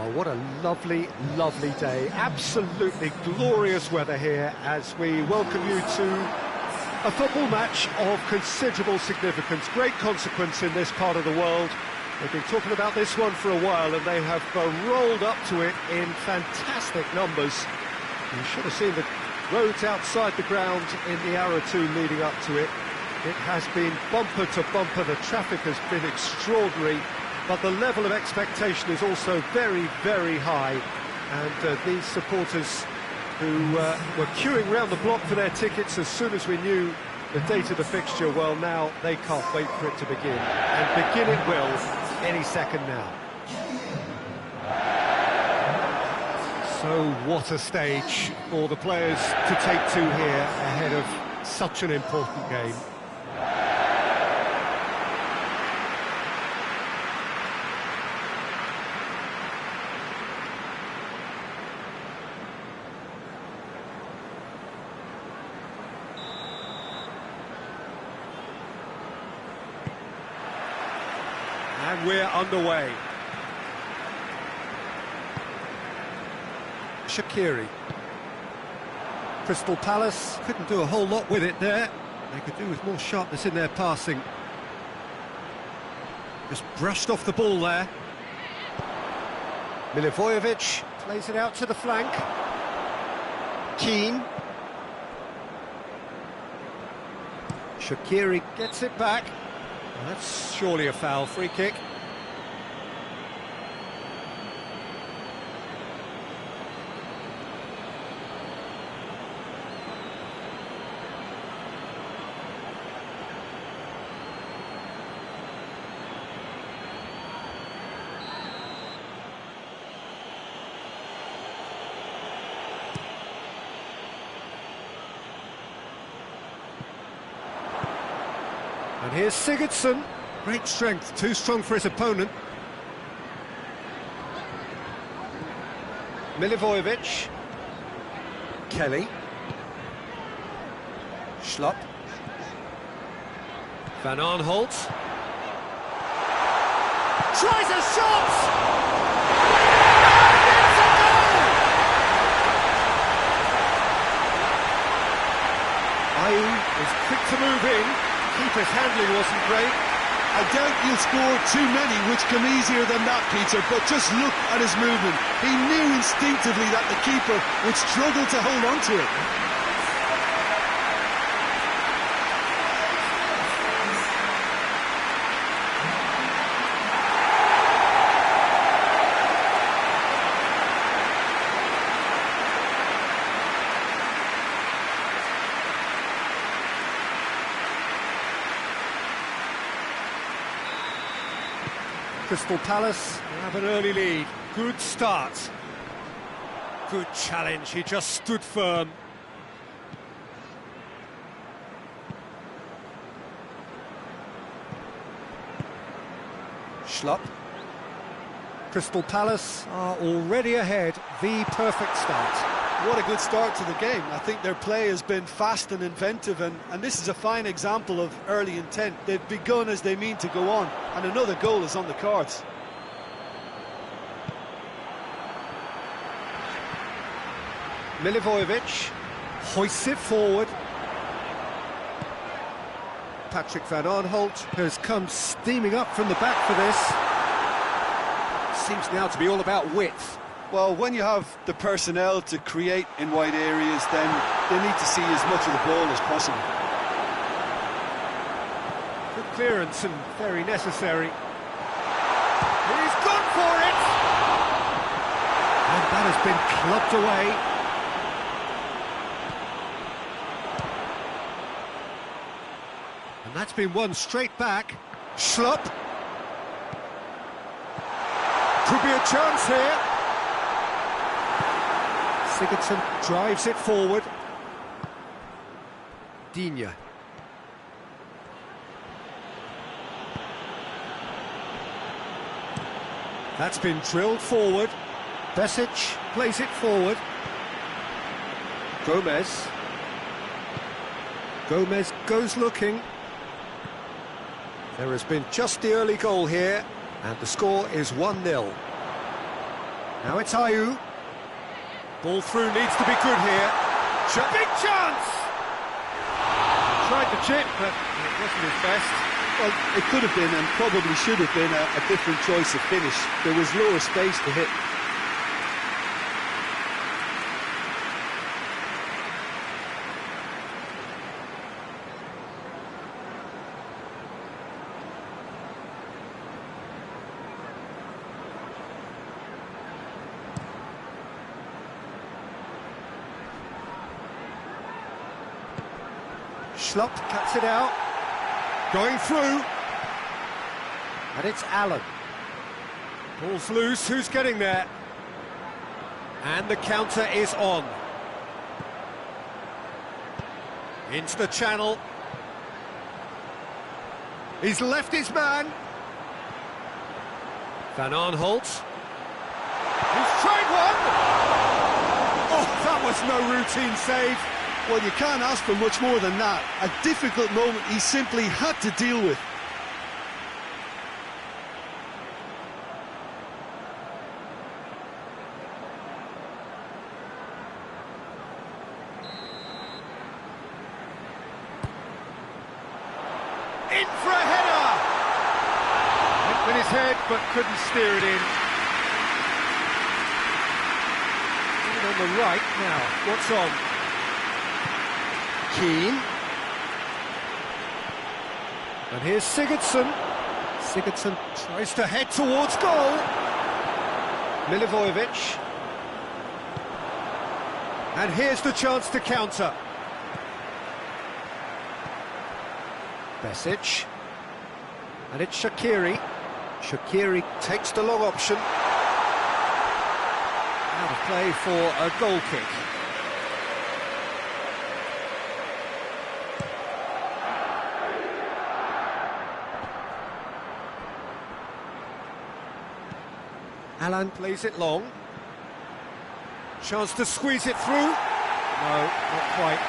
Well, what a lovely, lovely day. Absolutely glorious weather here as we welcome you to a football match of considerable significance, great consequence in this part of the world. They've been talking about this one for a while and they have rolled up to it in fantastic numbers. You should have seen the roads outside the ground in the hour or two leading up to it. It has been bumper to bumper, the traffic has been extraordinary, but the level of expectation is also very, very high. And these supporters who were queuing round the block for their tickets as soon as we knew the date of the fixture, well, now they can't wait for it to begin. And begin it will any second now. So what a stage for the players to take to here ahead of such an important game. And we're underway. Shaqiri. Crystal Palace couldn't do a whole lot with it there. They could do with more sharpness in their passing. Just brushed off the ball there. Milivojevic plays it out to the flank. Keane. Shaqiri gets it back. That's surely a foul, free kick. And here's Sigurdsson. Great strength, too strong for his opponent. Milivojevic. Kelly. Schlupp. Van Aanholt. Tries a shot! It's a goal! Ayew is quick to move in. Keeper's handling wasn't great. I doubt you'll score too many which come easier than that, Peter, but just look at his movement. He knew instinctively that the keeper would struggle to hold on to it. Crystal Palace have an early lead. Good start. Good challenge, he just stood firm. Schlupp. Crystal Palace are already ahead. The perfect start. What a good start to the game. I think their play has been fast and inventive, and this is a fine example of early intent. They've begun as they mean to go on, and another goal is on the cards. Milivojevic hoists it forward. Patrick Van Aanholt has come steaming up from the back for this. Seems now to be all about width. Well, when you have the personnel to create in wide areas, then they need to see as much of the ball as possible. Good clearance and very necessary. He's gone for it! And that has been clubbed away. And that's been won straight back. Schlupp. Could be a chance here. Sigurdsson drives it forward. Digne. That's been drilled forward. Besic plays it forward. Gomez. Gomez goes looking. There has been just the early goal here, and the score is 1-0. Now it's Ayew. Ball through needs to be good here. Big chance! Tried to chip, but it wasn't his best. Well, it could have been and probably should have been a different choice of finish. There was lower space to hit. Schlupp cuts it out. Going through. And it's Allen. Ball's loose, who's getting there? And the counter is on. Into the channel. He's left his man. Van Aanholt. He's tried one! Oh, that was no routine save. Well, you can't ask for much more than that. A difficult moment he simply had to deal with. In for a header! Went with his head, but couldn't steer it in. On the right now, what's on? Keane. And here's Sigurdsson. Sigurdsson tries to head towards goal. Milivojevic. And here's the chance to counter. Besic. And it's Shaqiri. Shaqiri takes the long option. Out of play for a goal kick. Alan plays it long. Chance to squeeze it through. No, not quite.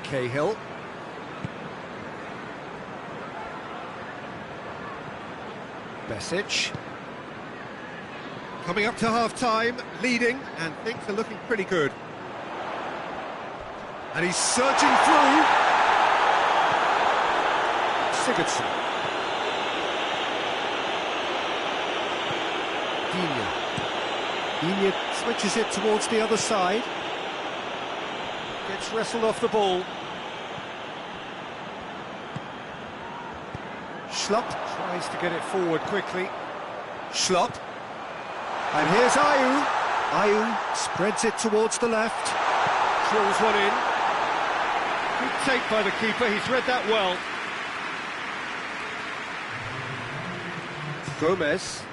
Cahill. Besic. Coming up to half-time, leading, and things are looking pretty good. And he's surging through. Sigurdsson. Digne switches it towards the other side. Gets wrestled off the ball. Schlupp tries to get it forward quickly. Schlupp. And here's Ayew. Ayew spreads it towards the left. Drills one in. Good take by the keeper, he's read that well. Gomez,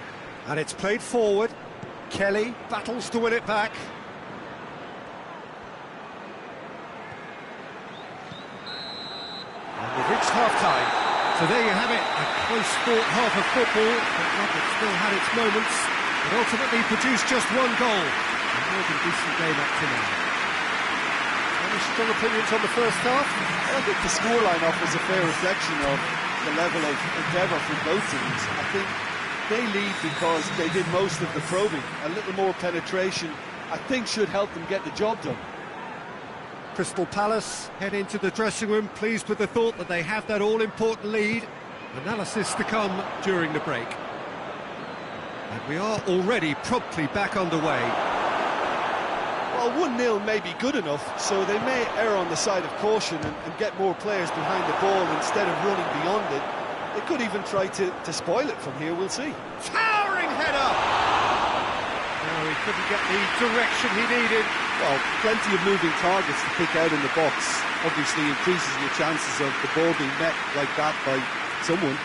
and it's played forward. Kelly battles to win it back. And we've reached half-time. So there you have it, a close-fought half of football, but one that still had its moments, but ultimately produced just one goal. A more than decent game up to now. Any strong opinions on the first half? I think the scoreline offers a fair reflection of the level of endeavour from both teams. I think they lead because they did most of the probing. A little more penetration, I think, should help them get the job done. Crystal Palace head into the dressing room pleased with the thought that they have that all-important lead. Analysis to come during the break. And we are already promptly back underway. Well, 1-0 may be good enough, so they may err on the side of caution and get more players behind the ball instead of running beyond it. They could even try to spoil it from here, we'll see. Towering header! No, he couldn't get the direction he needed. Well, plenty of moving targets to pick out in the box. Obviously increases your chances of the ball being met like that by someone.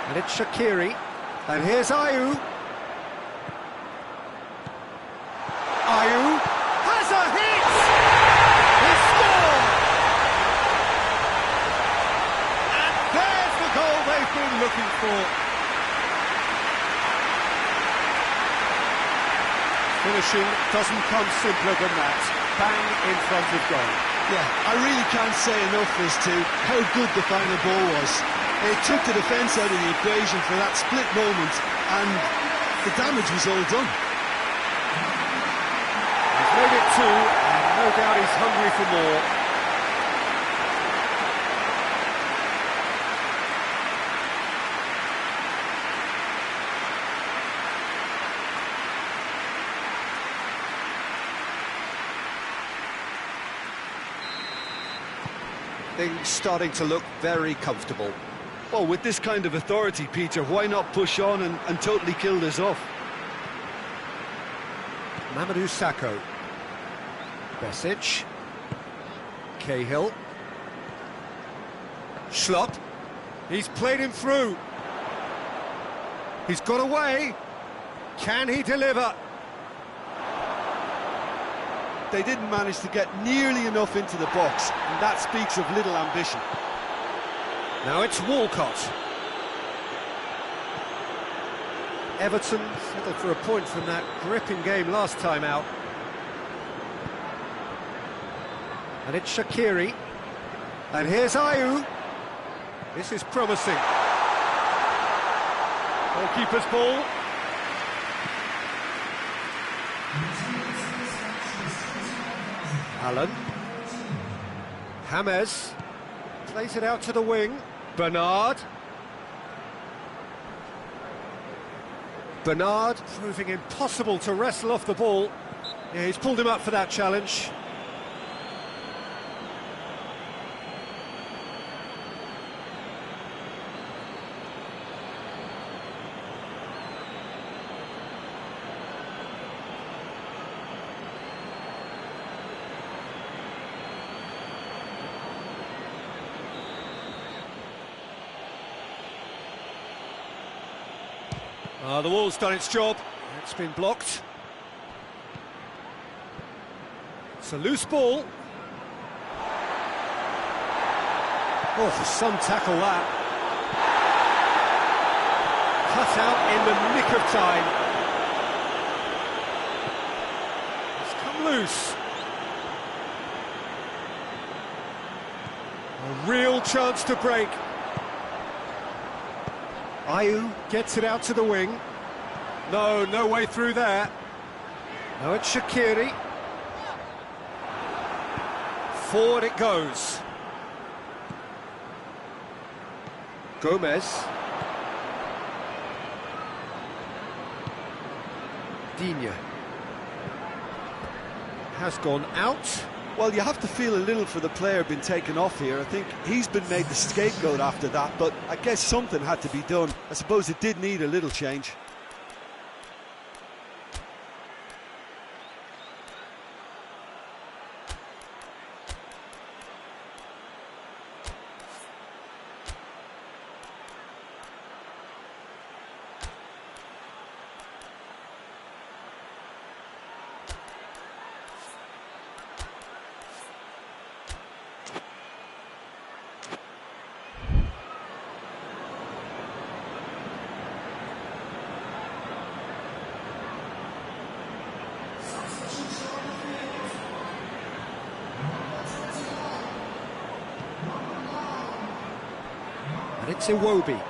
And it's Shaqiri. And here's Ayew. Ayew has a hit! He scored! And there's the goal they've been looking for. Finishing doesn't come simpler than that. Bang in front of goal. Yeah, I really can't say enough as to how good the final ball was. It took the defence out of the equation for that split moment, and the damage was all done. He's made it two, and no doubt he's hungry for more. Things starting to look very comfortable. Well, with this kind of authority, Peter, why not push on and totally kill this off? Mamadou Sakho. Besic. Cahill. Schlupp. He's played him through. He's got away. Can he deliver? They didn't manage to get nearly enough into the box, and that speaks of little ambition. Now it's Walcott. Everton settled for a point from that gripping game last time out. And it's Shaqiri. And here's Ayew. This is promising. Goalkeeper's ball. Allen. James. Plays it out to the wing. Bernard. Bernard proving impossible to wrestle off the ball. Yeah, he's pulled him up for that challenge. The wall's done its job. It's been blocked. It's a loose ball. Oh, some tackle that. Cut out in the nick of time. It's come loose. A real chance to break. Ayew gets it out to the wing. No way through there. Now it's Shaqiri. Forward it goes. Gomez. Digne. Has gone out. Well, you have to feel a little for the player being taken off here. I think he's been made the scapegoat after that, but I guess something had to be done. I suppose it did need a little change. And it's Iwobi.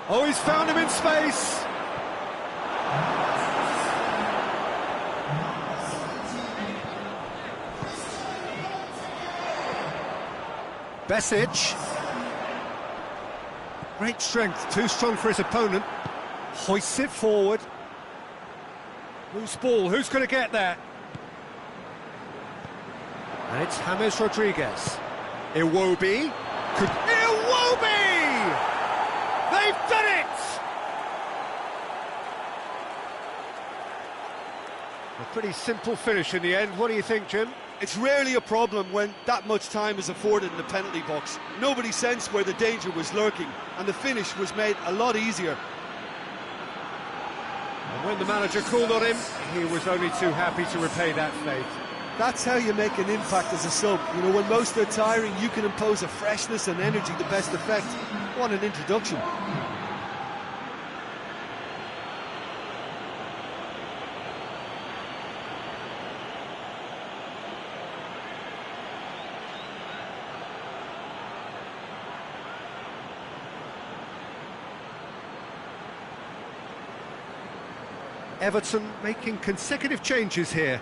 Oh, he's found him in space! Besic. Great strength, too strong for his opponent. Hoists it forward. Loose ball, who's going to get there? And it's James Rodriguez. Iwobi. Iwobi! They've done it! A pretty simple finish in the end. What do you think, Jim? It's rarely a problem when that much time is afforded in the penalty box. Nobody sensed where the danger was lurking, and the finish was made a lot easier. And when the manager called on him, he was only too happy to repay that faith. That's how you make an impact as a sub. You know, when most are tiring, you can impose a freshness and energy to best effect. What an introduction. Everton making consecutive changes here.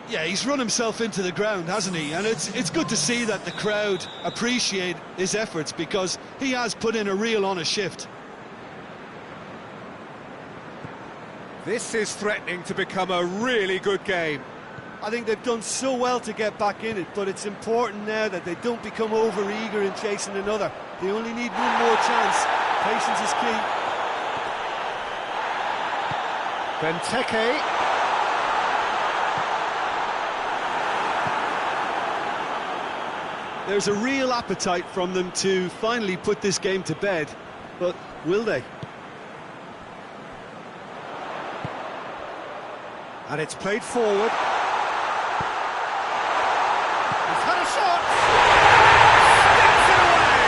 Yeah, he's run himself into the ground, hasn't he? And it's good to see that the crowd appreciate his efforts, because he has put in a real honest shift. This is threatening to become a really good game. I think they've done so well to get back in it, but it's important now that they don't become over-eager in chasing another. They only need one more chance. Patience is key. Benteke. There's a real appetite from them to finally put this game to bed, but will they? And it's played forward. He's had a shot! Sticks it away!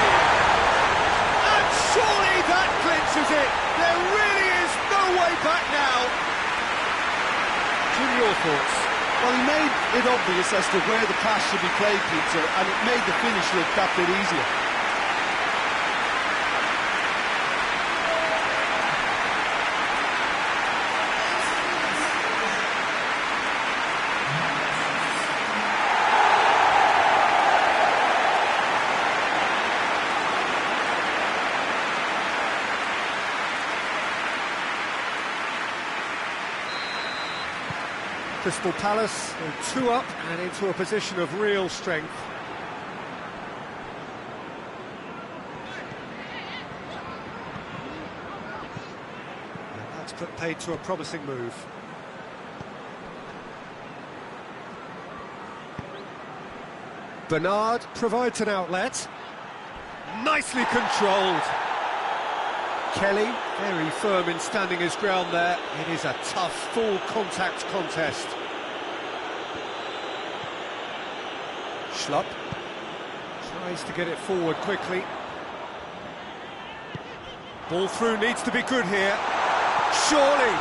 And surely that clinches it! There really is no way back now! Jim, your thoughts? Well, he made it obvious as to where the pass should be played, Peter, and it made the finish look that bit easier. Crystal Palace, 2 up and into a position of real strength. And that's paid to a promising move. Bernard provides an outlet. Nicely controlled. Kelly, very firm in standing his ground there. It is a tough, full-contact contest. Schlupp tries to get it forward quickly. Ball through needs to be good here. Surely.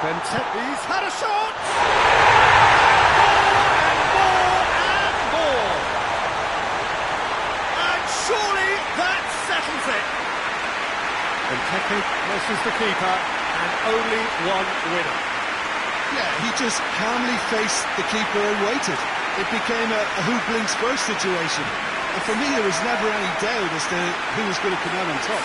Benteke, he's had a shot! And more, and more! And surely that settles it! Benteke versus the keeper, and only one winner. Yeah, he just calmly faced the keeper and waited. It became a who blinks first situation. And for me, there was never any doubt as to who was going to come out on top.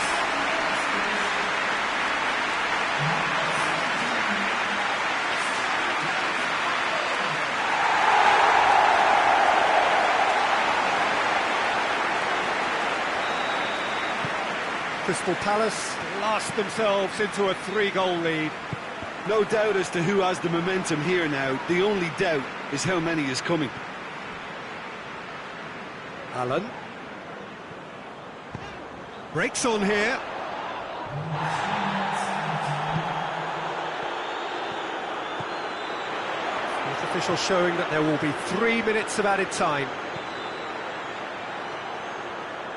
Crystal Palace last themselves into a 3-goal lead. No doubt as to who has the momentum here now. The only doubt is how many is coming. Allen. Breaks on here. Fourth official showing that there will be 3 minutes of added time.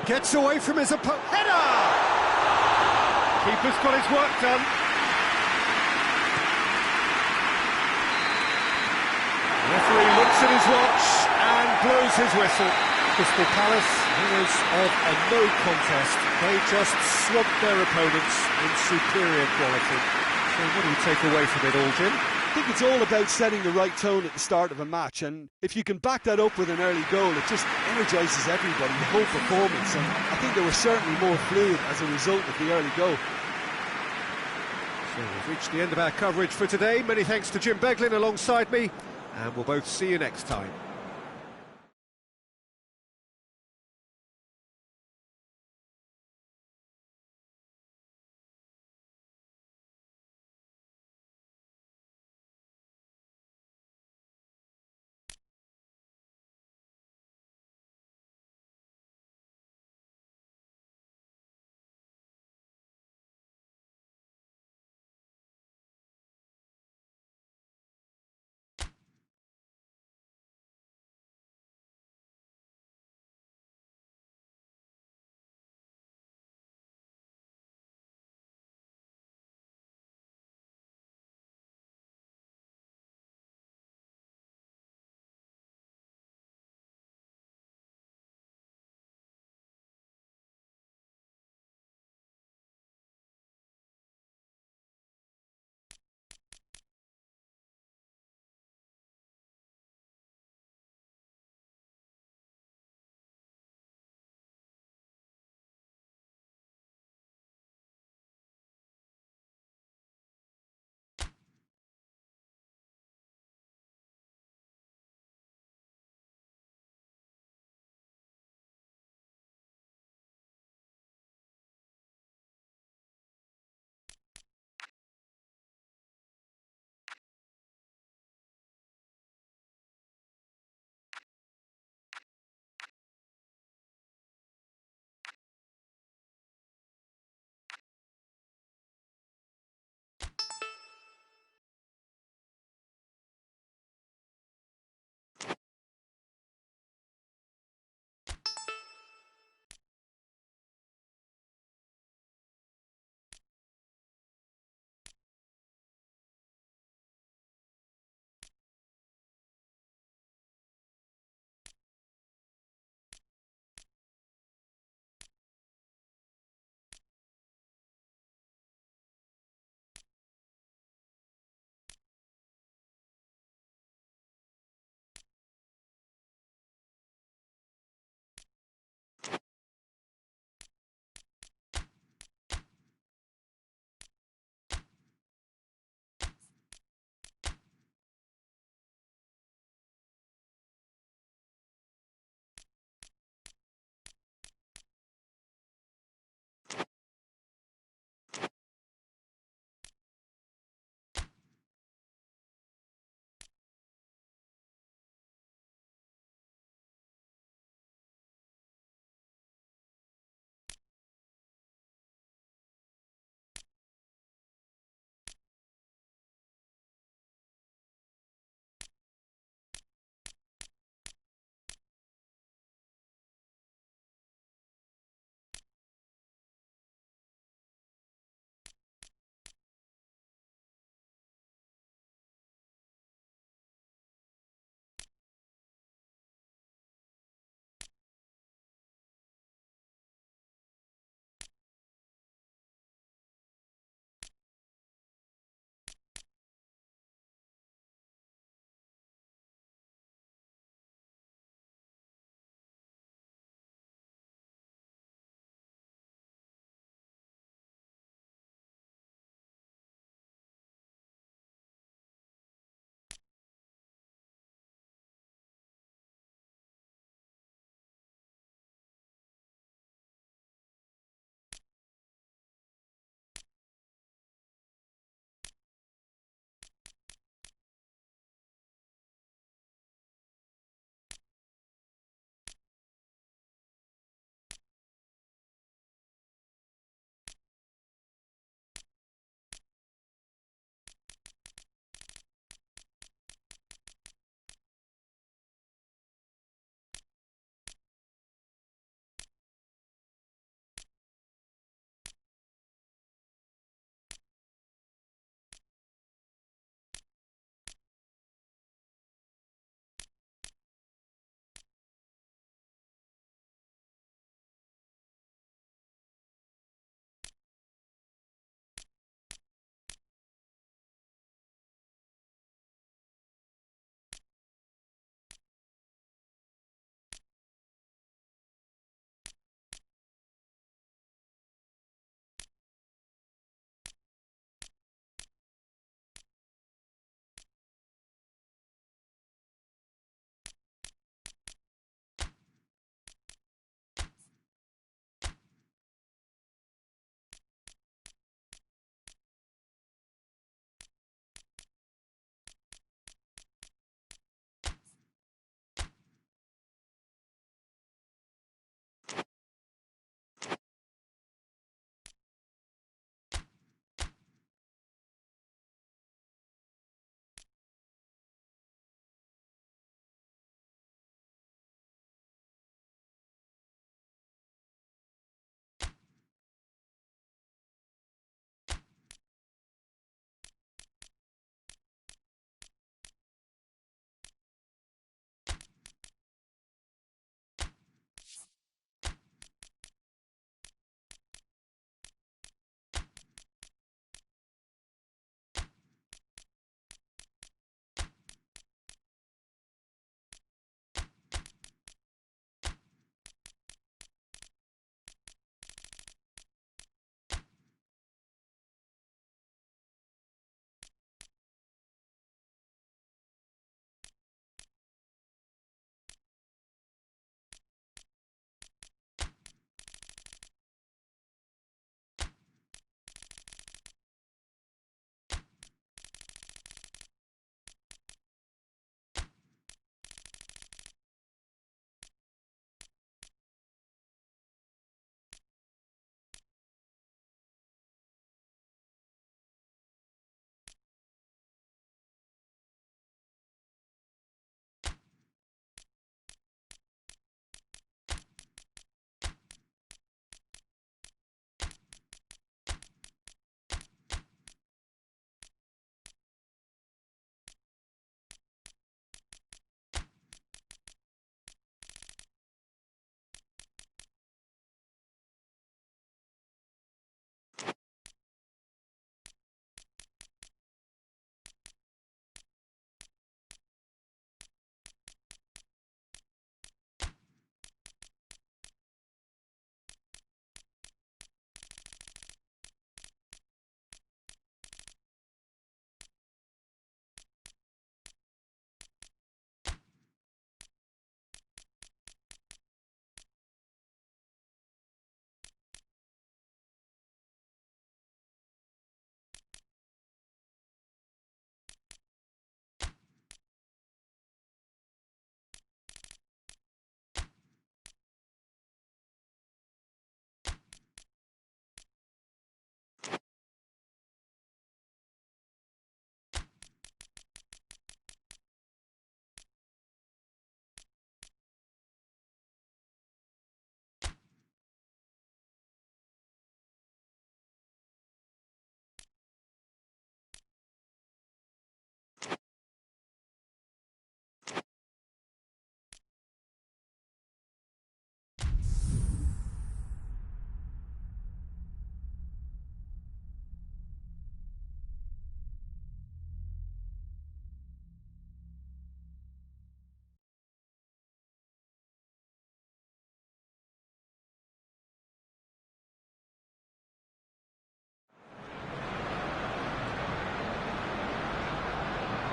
Gets away from his opponent. Header! Keeper's got his work done. Referee looks at his watch and blows his whistle. Crystal Palace, winners of a no contest. They just swamped their opponents in superior quality. So what do you take away from it all, Jim? I think it's all about setting the right tone at the start of a match, and if you can back that up with an early goal, it just energises everybody, the whole performance, and I think they were certainly more fluid as a result of the early goal. So we've reached the end of our coverage for today. Many thanks to Jim Beglin alongside me, and we'll both see you next time.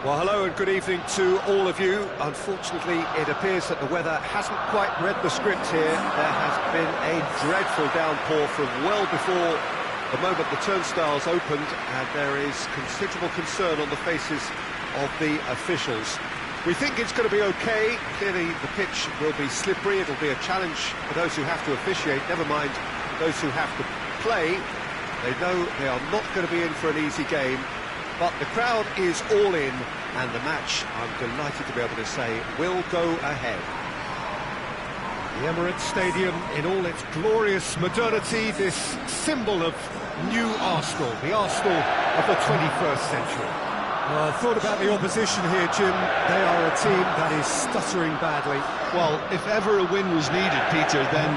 Well, hello and good evening to all of you. Unfortunately, it appears that the weather hasn't quite read the script here. There has been a dreadful downpour from well before the moment the turnstiles opened, and there is considerable concern on the faces of the officials. We think it's going to be okay. Clearly, the pitch will be slippery. It'll be a challenge for those who have to officiate, never mind those who have to play. They know they are not going to be in for an easy game. But the crowd is all in, and the match, I'm delighted to be able to say, will go ahead. The Emirates Stadium in all its glorious modernity, this symbol of new Arsenal, the Arsenal of the 21st century. Well, I thought about the opposition here, Jim. They are a team that is stuttering badly. Well, if ever a win was needed, Peter, then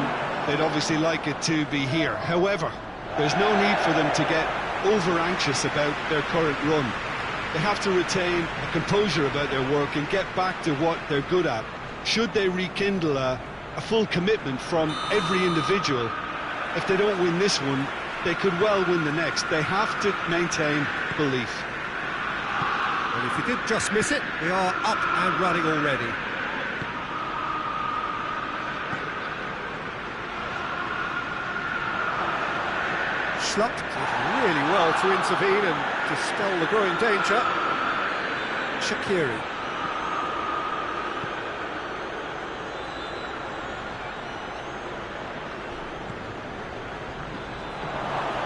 they'd obviously like it to be here. However, there's no need for them to get over-anxious about their current run. They have to retain a composure about their work and get back to what they're good at. Should they rekindle a full commitment from every individual, if they don't win this one, they could well win the next. They have to maintain belief. And if you did just miss it, we are up and running already. Schlupp did really well to intervene and dispel the growing danger. Shaqiri.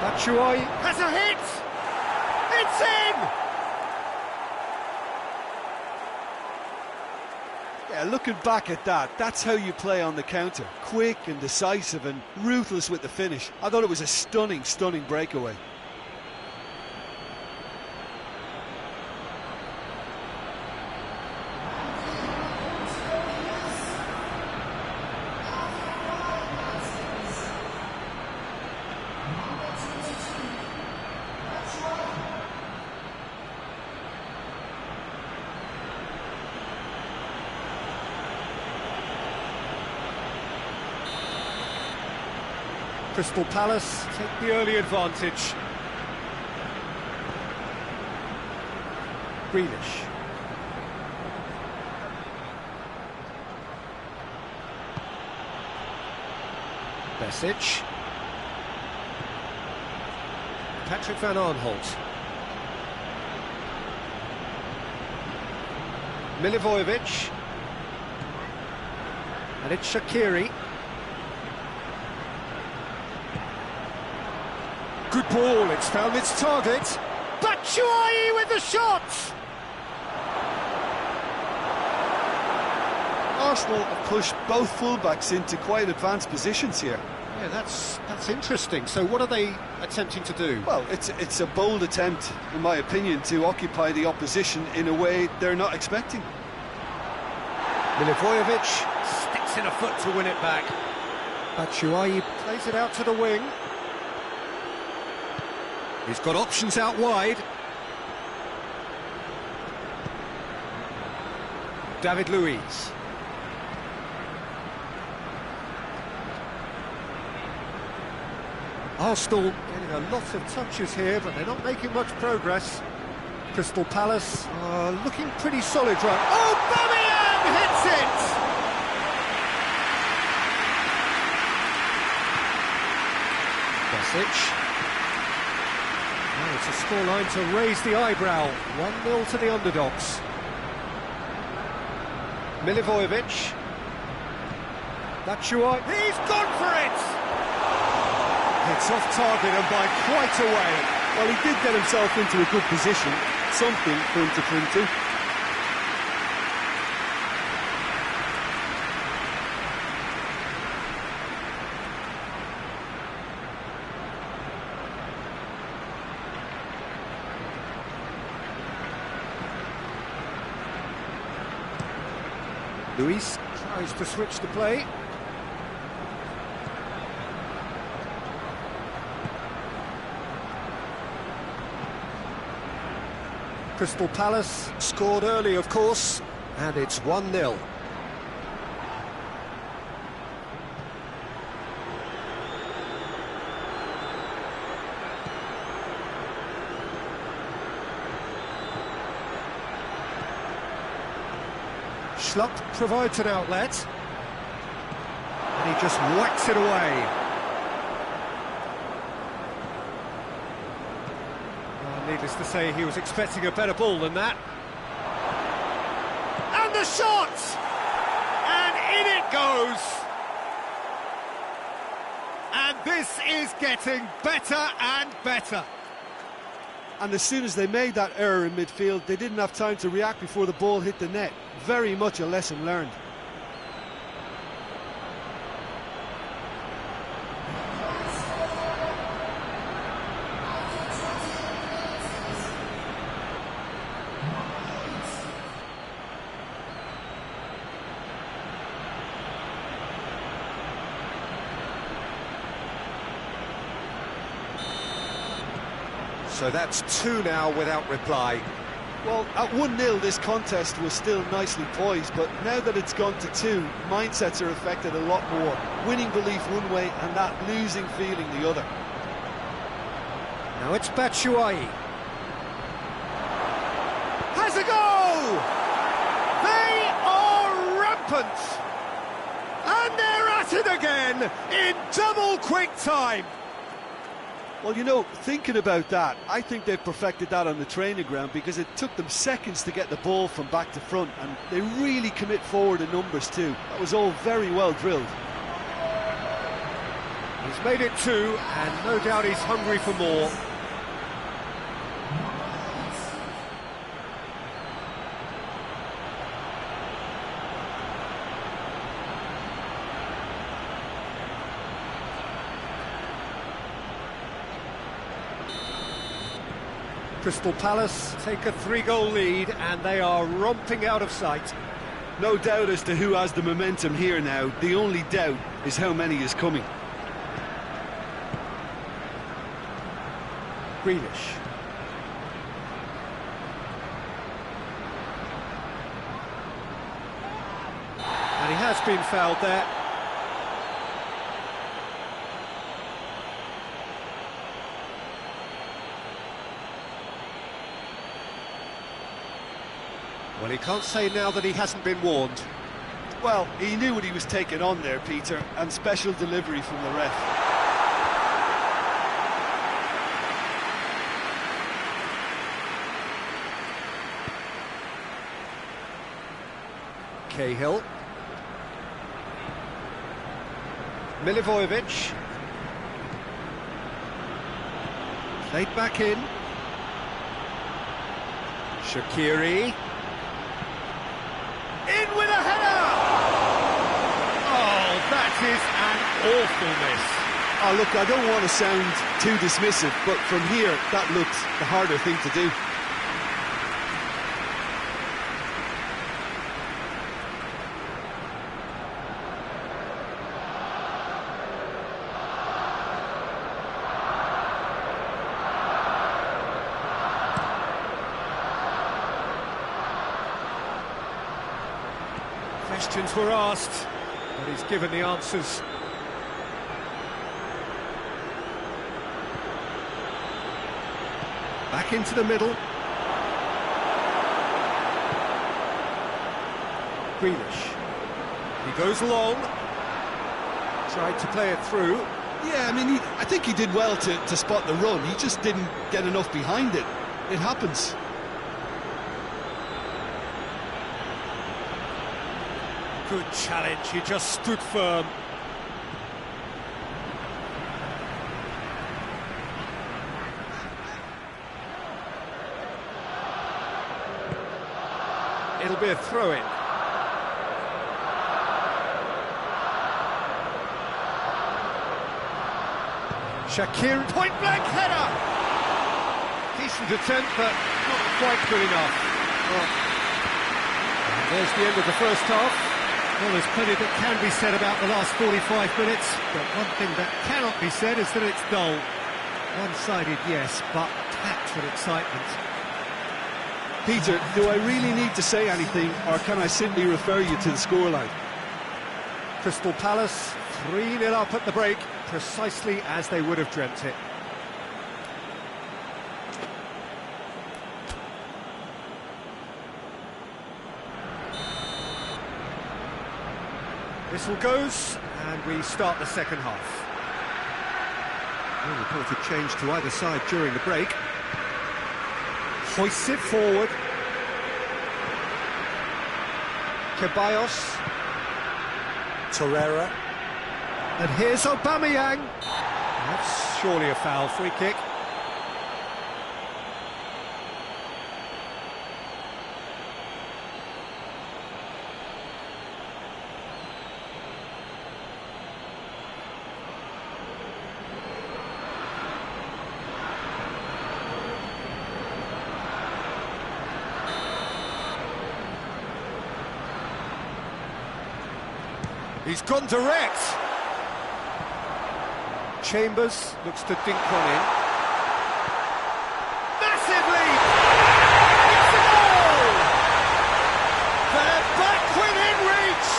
Batshuayi has a hit! It's in! Yeah, looking back at that, that's how you play on the counter. Quick and decisive and ruthless with the finish. I thought it was a stunning, stunning breakaway. Crystal Palace take the early advantage. Grealish. Besic. Patrick Van Aanholt. Milivojevic. And it's Shaqiri. Good ball, it's found its target. Batshuayi with the shot! Arsenal have pushed both fullbacks into quite advanced positions here. Yeah, that's interesting. So what are they attempting to do? Well, it's a bold attempt, in my opinion, to occupy the opposition in a way they're not expecting. Milivojevic sticks in a foot to win it back. Batshuayi plays it out to the wing. He's got options out wide. David Luiz. Arsenal getting a lot of touches here, but they're not making much progress. Crystal Palace looking pretty solid right. Oh, Aubameyang hits it! Besic. Now it's a scoreline to raise the eyebrow. 1-0 to the underdogs. Milivojevic. Batshuayi. He's gone for it! It's off target and by quite a way. Well, he did get himself into a good position. Something for him to cling to. Luis tries to switch the play. Crystal Palace scored early, of course, and it's 1-0. luck provides an outlet. And he just whacks it away. Well, needless to say, he was expecting a better ball than that. And the shot! And in it goes! And this is getting better and better. And as soon as they made that error in midfield, they didn't have time to react before the ball hit the net. Very much a lesson learned. So that's 2 now without reply. Well, at 1-0 this contest was still nicely poised, but now that it's gone to 2, mindsets are affected a lot more. Winning belief one way and that losing feeling the other. Now it's Batshuayi. Has a go! They are rampant! And they're at it again in double quick time! Well, you know, thinking about that, I think they've perfected that on the training ground because it took them seconds to get the ball from back to front, and they really commit forward in numbers too. That was all very well drilled. He's made it 2, and no doubt he's hungry for more. Crystal Palace take a 3-goal lead and they are romping out of sight. No doubt as to who has the momentum here now. The only doubt is how many is coming. Grealish. And he has been fouled there. Well, he can't say now that he hasn't been warned. Well, he knew what he was taking on there, Peter, and special delivery from the ref. Cahill. Milivojevic. Played back in. Shaqiri. In with a header! Oh, that is an awful miss. Oh, look, I don't want to sound too dismissive, but from here, that looks the harder thing to do. Questions were asked, but he's given the answers. Back into the middle. Grealish. He goes long. Tried to play it through. Yeah, I mean, I think he did well to spot the run. He just didn't get enough behind it. It happens. Good challenge, he just stood firm. It'll be a throw-in. Shaqiri, point-blank header! Decent attempt, but not quite good enough. Well, there's the end of the first half. Well, there's plenty that can be said about the last 45 minutes, but one thing that cannot be said is that it's dull. One-sided, yes, but packed with excitement. Peter, do I really need to say anything, or can I simply refer you to the scoreline? Crystal Palace, 3-0 up at the break, precisely as they would have dreamt it. Whistle goes, and we start the second half. Reported change to either side during the break. Hoists it forward. Ceballos. Torreira. And here's Aubameyang. That's surely a foul, free kick. He's gone direct. Chambers looks to dink one in. Massive lead! It's a goal! They're back within reach!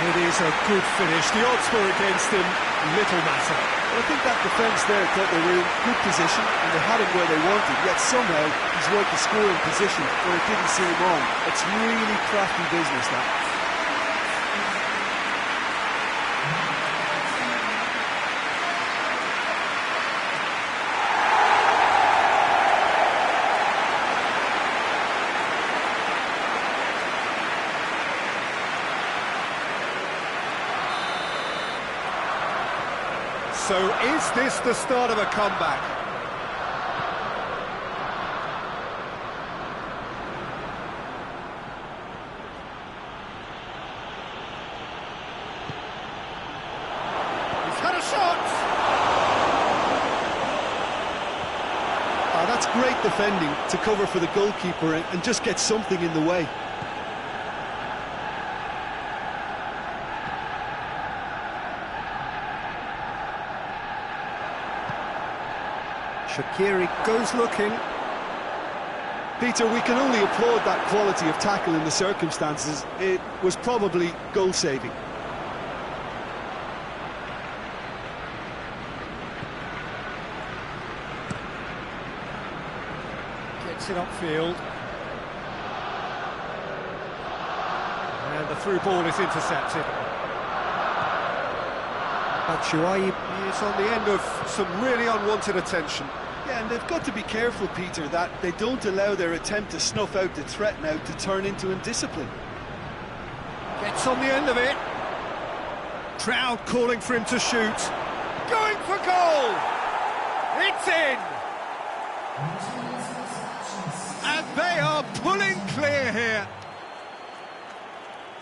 It is a good finish. The odds were against him. Little matter. Well, I think that defence there thought they were in good position and they had him where they wanted, yet somehow he's worked the scoring position where it didn't see him on. It's really crafty business, that. So is this the start of a comeback? He's had a shot! That's great defending to cover for the goalkeeper and just get something in the way. Shaqiri goes looking. Peter, we can only applaud that quality of tackle in the circumstances. It was probably goal-saving. Gets it upfield. And the through ball is intercepted. Batshuayi is on the end of some really unwanted attention. Yeah, and they've got to be careful, Peter, that they don't allow their attempt to snuff out the threat now to turn into indiscipline. Gets on the end of it. Crowd calling for him to shoot. Going for goal! It's in! And they are pulling clear here.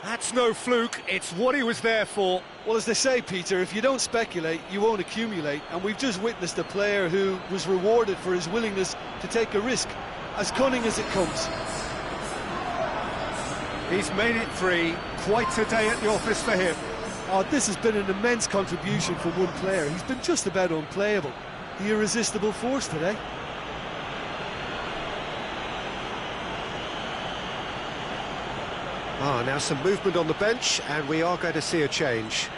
That's no fluke, it's what he was there for. Well, as they say, Peter, if you don't speculate, you won't accumulate. And we've just witnessed a player who was rewarded for his willingness to take a risk, as cunning as it comes. He's made it 3, quite a day at the office for him. Oh, this has been an immense contribution from one player. He's been just about unplayable. The irresistible force today. Now some movement on the bench, and we are going to see a change.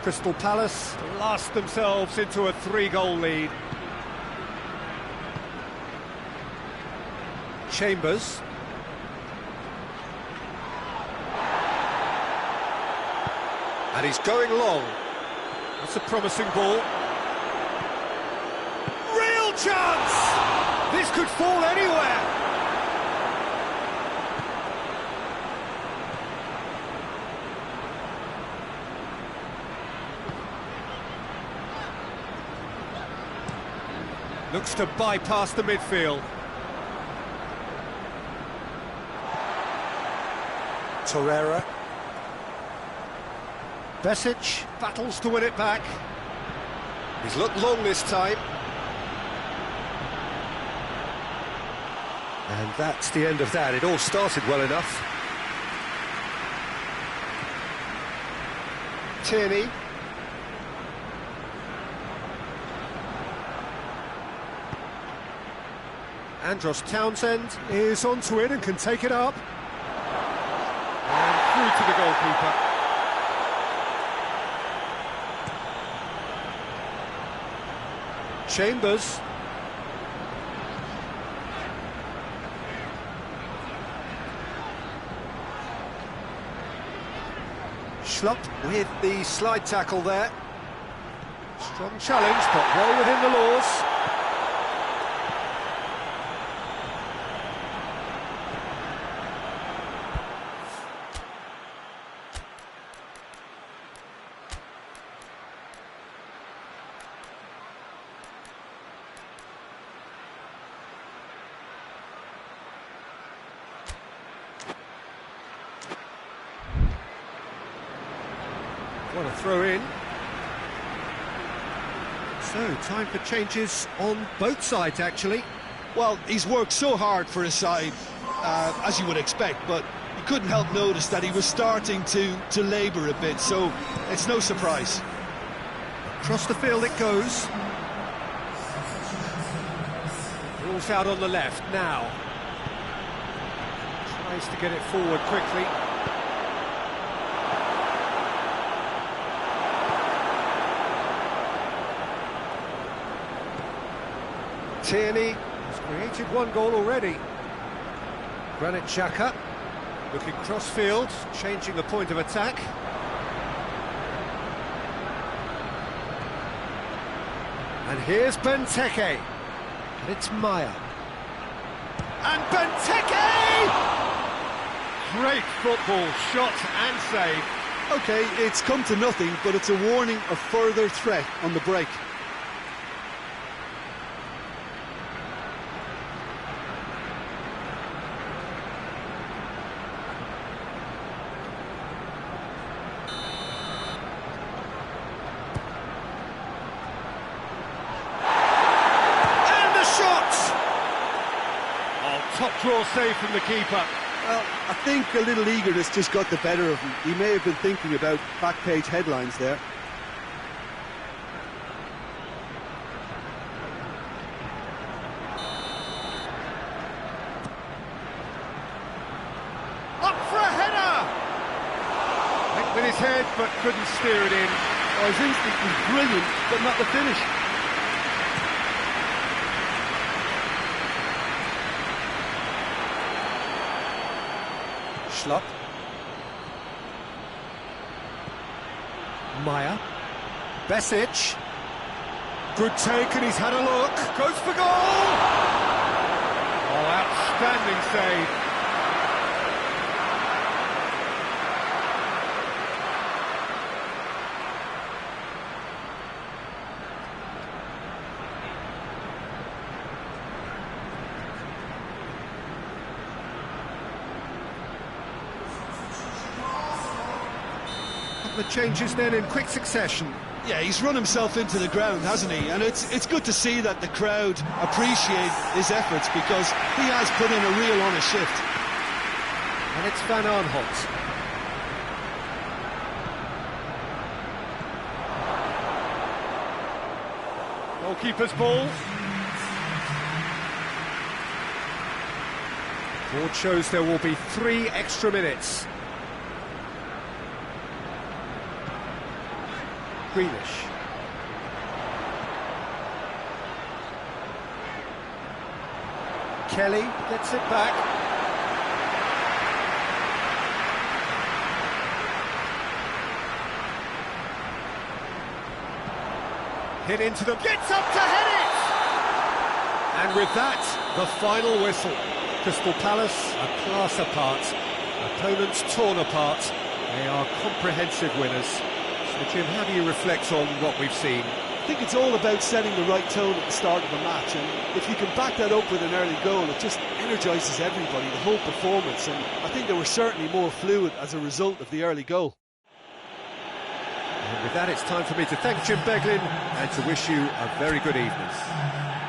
Crystal Palace last themselves into a 3-goal lead. Chambers. And he's going long. That's a promising ball. Real chance! This could fall anywhere. Looks to bypass the midfield. Torreira. Besic battles to win it back. He's looked long this time. And that's the end of that. It all started well enough. Tierney. Andros Townsend is onto it and can take it up. And through to the goalkeeper. Chambers. Schlupp with the slide tackle there. Strong challenge, but well within the laws. What a throw in. So, time for changes on both sides, actually. Well, he's worked so hard for his side, as you would expect, but you couldn't help notice that he was starting to labour a bit, so it's no surprise. Across the field it goes. Rules out on the left now. Tries to get it forward quickly. Tierney has created one goal already. Granit Xhaka looking cross-field, changing the point of attack. And here's Benteke. And it's Maya. And Benteke! Great football, shot and save. OK, it's come to nothing, but it's a warning of further threat on the break. Top draw save from the keeper. Well, I think a little eagerness just got the better of him. He may have been thinking about back page headlines there. Up for a header! Went with his head but couldn't steer it in. Oh, his instinct was brilliant, but not the finish. Schlupp. Maya. Besic. Good take and he's had a look. Goes for goal! Oh, outstanding save. The changes then in quick succession. Yeah, he's run himself into the ground, hasn't he? And it's good to see that the crowd appreciate his efforts because he has put in a real honest shift. And it's Van Aanholt. Goalkeeper's ball. Board shows there will be 3 extra minutes. Greenish. Kelly gets it back. Hit into them, gets up to head it! And with that, the final whistle. Crystal Palace a class apart. Opponents torn apart. They are comprehensive winners. So Jim, how do you reflect on what we've seen? think it's all about setting the right tone at the start of a match, and if you can back that up with an early goal, it just energises everybody, the whole performance, and I think they were certainly more fluid as a result of the early goal. And with that, it's time for me to thank Jim Beglin and to wish you a very good evening.